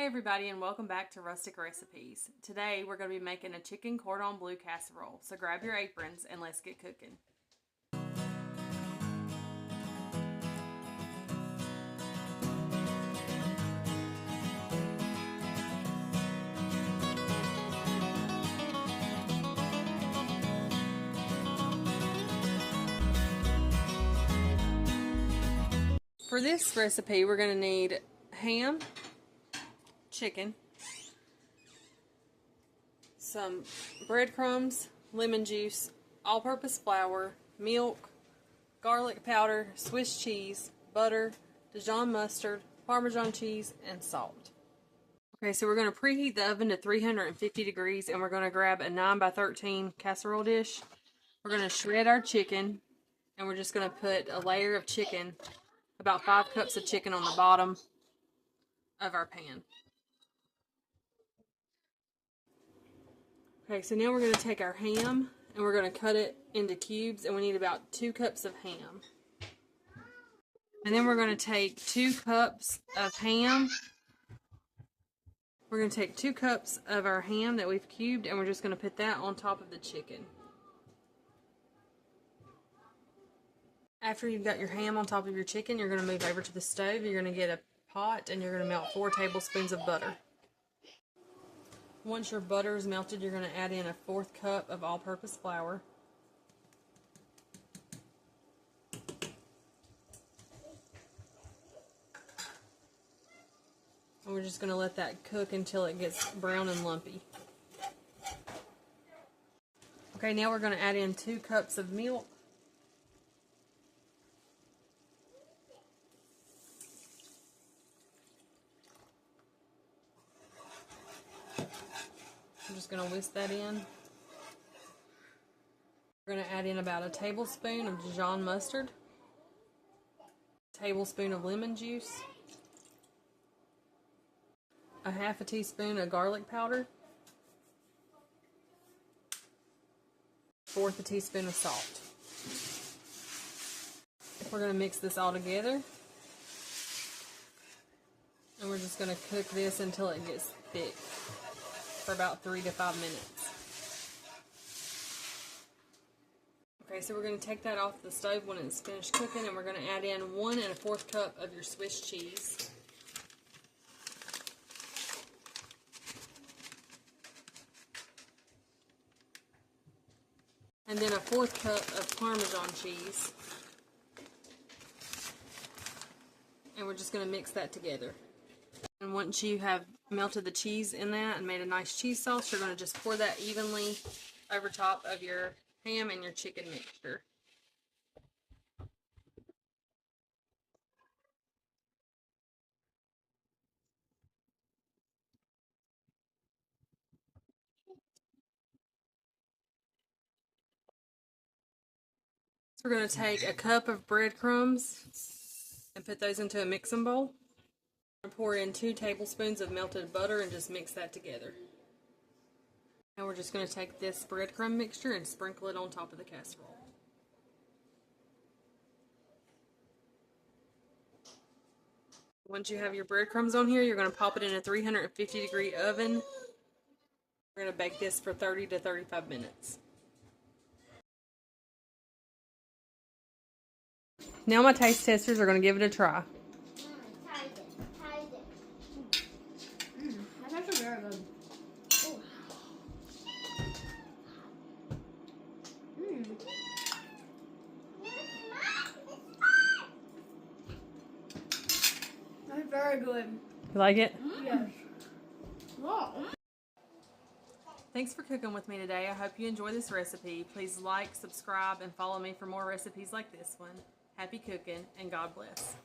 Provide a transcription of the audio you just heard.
Hey everybody, and welcome back to Rustic Recipes. Today we're going to be making a chicken cordon bleu casserole, so grab your aprons and let's get cooking. For this recipe we're going to need ham, chicken, some breadcrumbs, lemon juice, all-purpose flour, milk, garlic powder, Swiss cheese, butter, Dijon mustard, Parmesan cheese, and salt. Okay, so we're going to preheat the oven to 350 degrees and we're going to grab a 9x13 casserole dish. We're going to shred our chicken and we're just going to put a layer of chicken, about 5 cups of chicken on the bottom of our pan. Okay, so now we're going to take our ham and we're going to cut it into cubes, and we need about 2 cups of ham. And then we're going to take 2 cups of ham. We're going to take 2 cups of our ham that we've cubed, and we're just going to put that on top of the chicken. After you've got your ham on top of your chicken, you're going to move over to the stove. You're going to get a pot and you're going to melt 4 tablespoons of butter. Once your butter is melted, you're going to add in a 1/4 cup of all-purpose flour. And we're just going to let that cook until it gets brown and lumpy. Okay, now we're going to add in 2 cups of milk. I'm just going to whisk that in. We're going to add in about a tablespoon of Dijon mustard, a tablespoon of lemon juice, a 1/2 teaspoon of garlic powder, 1/4 teaspoon of salt. We're going to mix this all together, and we're just going to cook this until it gets thick for about 3 to 5 minutes. Okay, so we're going to take that off the stove when it's finished cooking, and we're going to add in 1 1/4 cup of your Swiss cheese. And then a 1/4 cup of Parmesan cheese. And we're just going to mix that together. And once you have melted the cheese in that and made a nice cheese sauce, you're going to just pour that evenly over top of your ham and your chicken mixture. So we're going to take a cup of breadcrumbs and put those into a mixing bowl. Pour in 2 tablespoons of melted butter and just mix that together. Now we're just going to take this breadcrumb mixture and sprinkle it on top of the casserole. Once you have your breadcrumbs on here, you're going to pop it in a 350-degree oven. We're going to bake this for 30 to 35 minutes. Now my taste testers are going to give it a try. That's actually very good. That's very good. You like it? Yes. Wow. Thanks for cooking with me today. I hope you enjoy this recipe. Please like, subscribe, and follow me for more recipes like this one. Happy cooking, and God bless.